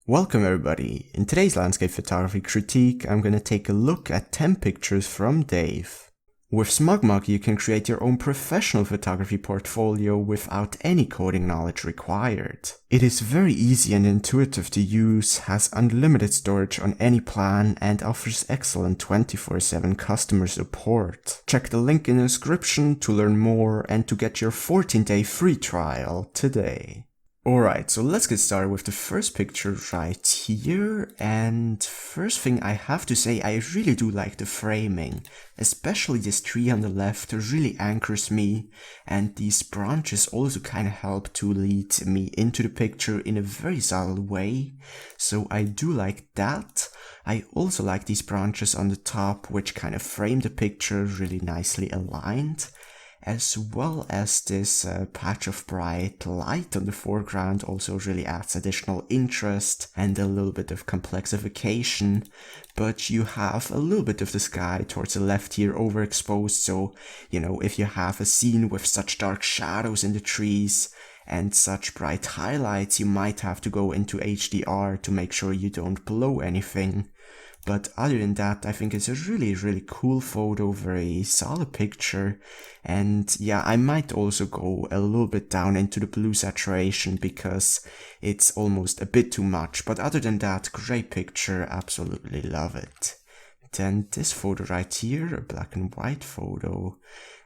Welcome everybody. In today's landscape photography critique, I'm going to take a look at 10 pictures from Dave. With SmugMug, you can create your own professional photography portfolio without any coding knowledge required. It is very easy and intuitive to use, has unlimited storage on any plan, and offers excellent 24/7 customer support. Check the link in the description to learn more and to get your 14-day free trial today. Alright, so let's get started with the first picture right here, and first thing I have to say, I really do like the framing, especially this tree on the left really anchors me, and these branches also kind of help to lead me into the picture in a very subtle way, so I do like that. I also like these branches on the top, which kind of frame the picture really nicely aligned, as well as this patch of bright light on the foreground also really adds additional interest and a little bit of complexification. But you have a little bit of the sky towards the left here overexposed, so you know, if you have a scene with such dark shadows in the trees and such bright highlights, you might have to go into HDR to make sure you don't blow anything. But other than that, I think it's a really cool photo, very solid picture. And yeah, I might also go a little bit down into the blue saturation because it's almost a bit too much. But other than that, great picture, absolutely love it. Then this photo right here, a black and white photo.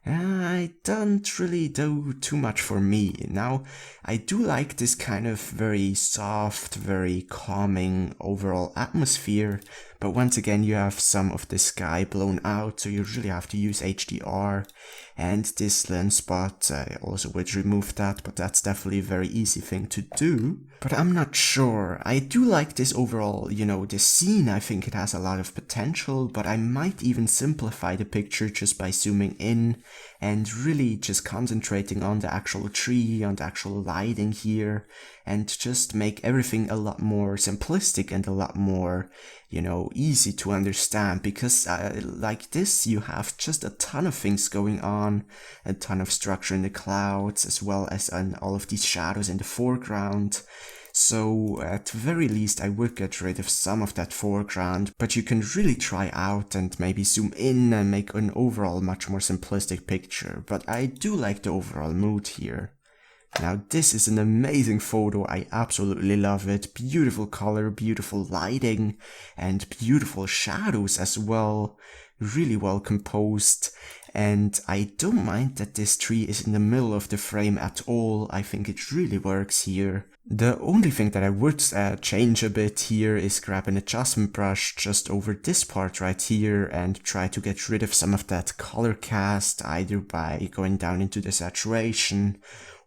I don't really do too much for me. Now, I do like this kind of very soft, very calming overall atmosphere, but once again you have some of the sky blown out, so you really have to use HDR, and this lens spot, I also would remove that, but that's definitely a very easy thing to do. But I'm not sure. I do like this overall, you know, this scene. I think it has a lot of potential, but I might even simplify the picture just by zooming in and really just concentrating on the actual tree, on the actual lighting here, and just make everything a lot more simplistic and a lot more, you know, easy to understand, because like this you have just a ton of things going on, a ton of structure in the clouds, as well as all of these shadows in the foreground. So at the very least I would get rid of some of that foreground, but you can really try out and maybe zoom in and make an overall much more simplistic picture. But I do like the overall mood here. Now this is an amazing photo, I absolutely love it. Beautiful color, beautiful lighting, and beautiful shadows as well. Really well composed. And I don't mind that this tree is in the middle of the frame at all. I think it really works here. The only thing that I would change a bit here is grab an adjustment brush just over this part right here and try to get rid of some of that color cast, either by going down into the saturation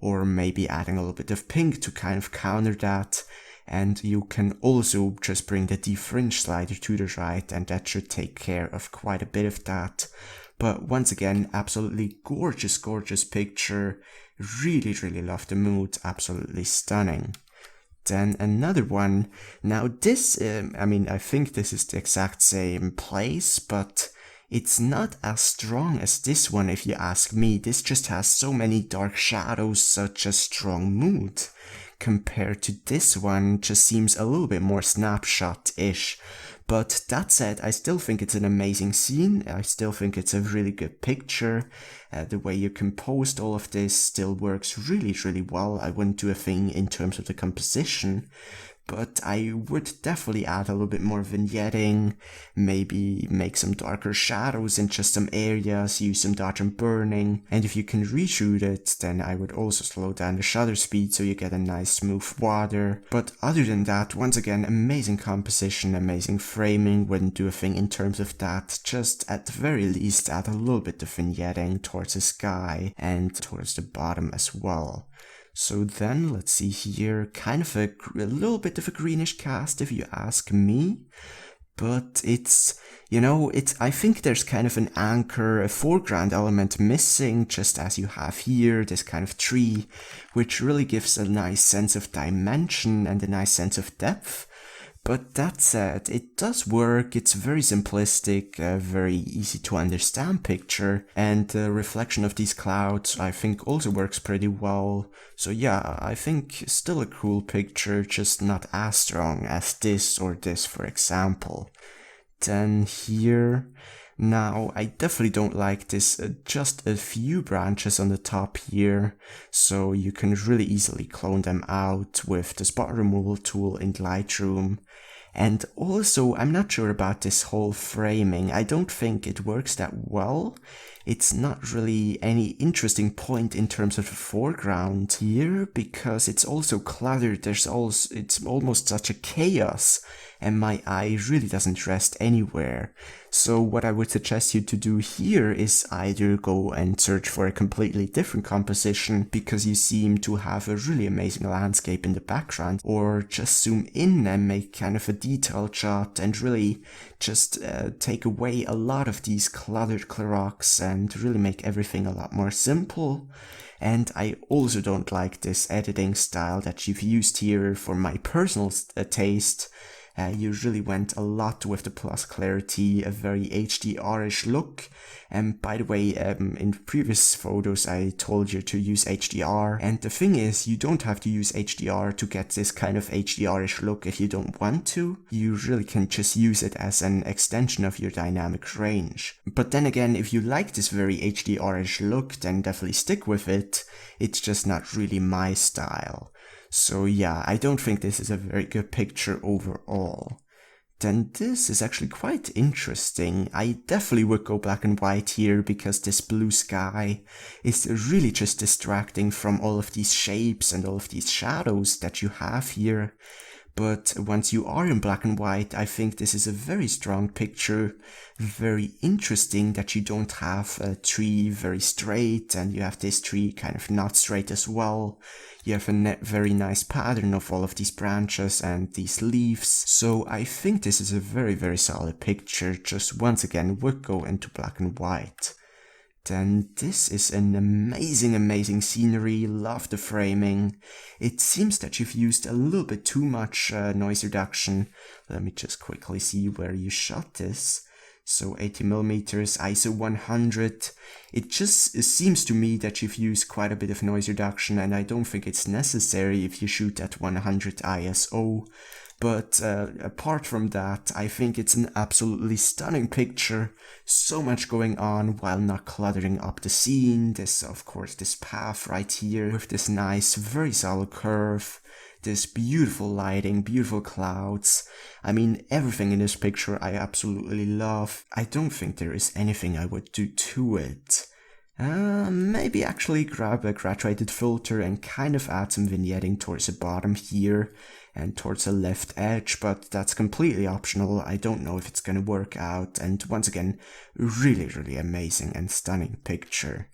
or maybe adding a little bit of pink to kind of counter that. And you can also just bring the defringe slider to the right, and that should take care of quite a bit of that. But once again, absolutely gorgeous picture. Really love the mood, absolutely stunning. Then another one. Now this, I think this is the exact same place, but it's not as strong as this one if you ask me. This just has so many dark shadows, such a strong mood. Compared to this one, just seems a little bit more snapshot-ish. But that said, I still think it's an amazing scene. I still think it's a really good picture. The way you composed all of this still works really well. I wouldn't do a thing in terms of the composition, but I would definitely add a little bit more vignetting, maybe make some darker shadows in just some areas, use some dodge and burning, and if you can reshoot it, then I would also slow down the shutter speed so you get a nice smooth water. But other than that, once again, amazing composition, amazing framing, wouldn't do a thing in terms of that, just at the very least add a little bit of vignetting towards the sky and towards the bottom as well. So then, let's see here, kind of a little bit of a greenish cast if you ask me, but it's, you know, I think there's kind of an anchor, a foreground element missing, just as you have here, this kind of tree, which really gives a nice sense of dimension and a nice sense of depth. But that said, it does work. It's very simplistic, very easy to understand picture, and the reflection of these clouds I think also works pretty well. So yeah, I think still a cool picture, just not as strong as this or this, for example. Then here, now I definitely don't like this, just a few branches on the top here, so you can really easily clone them out with the spot removal tool in Lightroom. And also, I'm not sure about this whole framing. I don't think it works that well. It's not really any interesting point in terms of the foreground here, because it's also cluttered. It's almost such a chaos, and my eye really doesn't rest anywhere. So what I would suggest you to do here is either go and search for a completely different composition, because you seem to have a really amazing landscape in the background, or just zoom in and make kind of a detailed shot and really just take away a lot of these cluttered rocks and really make everything a lot more simple. And I also don't like this editing style that you've used here for my personal taste. You really went a lot with the plus clarity, a very HDR-ish look. And by the way, in previous photos I told you to use HDR, and the thing is, you don't have to use HDR to get this kind of HDR-ish look if you don't want to. You really can just use it as an extension of your dynamic range. But then again, if you like this very HDR-ish look, then definitely stick with it. It's just not really my style. So yeah, I don't think this is a very good picture overall. Then this is actually quite interesting. I definitely would go black and white here, because this blue sky is really just distracting from all of these shapes and all of these shadows that you have here. But once you are in black and white, I think this is a very strong picture. Very interesting that you don't have a tree very straight and you have this tree kind of not straight as well. You have a very nice pattern of all of these branches and these leaves. So I think this is a very, very solid picture. Just once again would go into black and white. Then this is an amazing scenery. Love the framing. It seems that you've used a little bit too much noise reduction. Let me just quickly see where you shot this. So 80mm, ISO 100. It just seems to me that you've used quite a bit of noise reduction, and I don't think it's necessary if you shoot at 100 ISO. But apart from that, I think it's an absolutely stunning picture. So much going on while not cluttering up the scene. This, of course, this path right here with this nice, very solid curve. This beautiful lighting, beautiful clouds. I mean, everything in this picture I absolutely love. I don't think there is anything I would do to it. Maybe actually grab a graduated filter and kind of add some vignetting towards the bottom here and towards the left edge, but that's completely optional. I don't know if it's gonna work out, and once again, really amazing and stunning picture.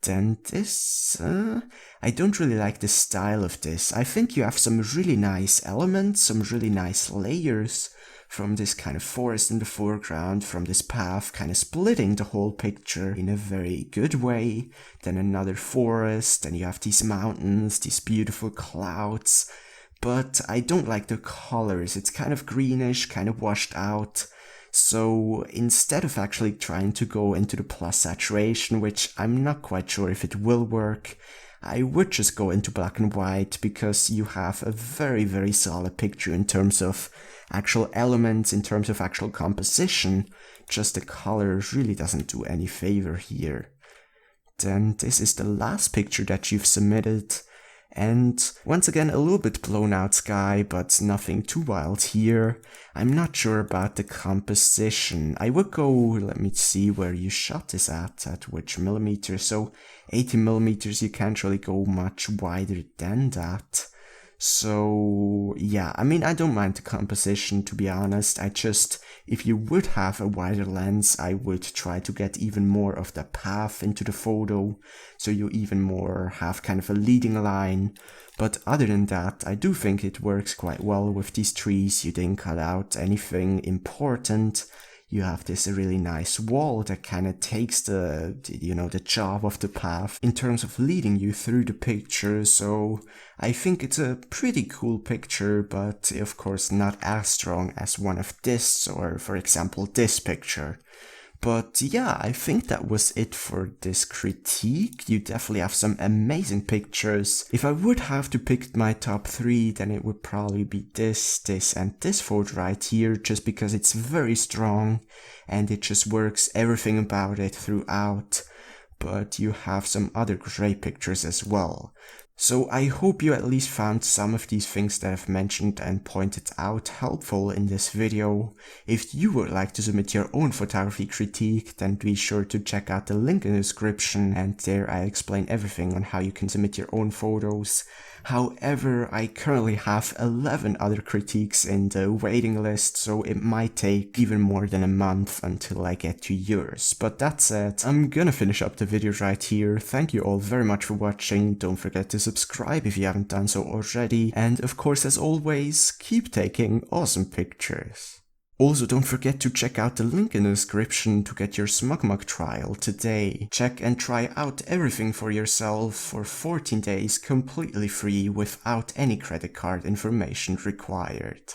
Then this, I don't really like the style of this. I think you have some really nice elements, some really nice layers from this kind of forest in the foreground, from this path kind of splitting the whole picture in a very good way. Then another forest, and you have these mountains, these beautiful clouds. But I don't like the colors. It's kind of greenish, kind of washed out. So instead of actually trying to go into the plus saturation, which I'm not quite sure if it will work, I would just go into black and white, because you have a very solid picture in terms of actual elements, in terms of actual composition. Just the color really doesn't do any favor here. Then this is the last picture that you've submitted. And once again, a little bit blown out sky, but nothing too wild here. I'm not sure about the composition. I would go, let me see where you shot this at which millimeter. So 80mm, you can't really go much wider than that. So yeah, I mean, I don't mind the composition, to be honest. If you would have a wider lens, I would try to get even more of the path into the photo, so you even more have kind of a leading line. But other than that, I do think it works quite well with these trees. You didn't cut out anything important. You have this really nice wall that kind of takes the job of the path in terms of leading you through the picture, so I think it's a pretty cool picture, but of course not as strong as one of this, or for example this picture. But yeah, I think that was it for this critique. You definitely have some amazing pictures. If I would have to pick my top 3, then it would probably be this, and this photo right here, just because it's very strong and it just works everything about it throughout. But you have some other great pictures as well. So I hope you at least found some of these things that I've mentioned and pointed out helpful in this video. If you would like to submit your own photography critique, then be sure to check out the link in the description, and there I explain everything on how you can submit your own photos. However, I currently have 11 other critiques in the waiting list, so it might take even more than a month until I get to yours. But that said, I'm gonna finish up the video right here. Thank you all very much for watching. Don't forget to subscribe if you haven't done so already. And of course, as always, keep taking awesome pictures. Also, don't forget to check out the link in the description to get your SmugMug trial today. Check and try out everything for yourself for 14 days completely free without any credit card information required.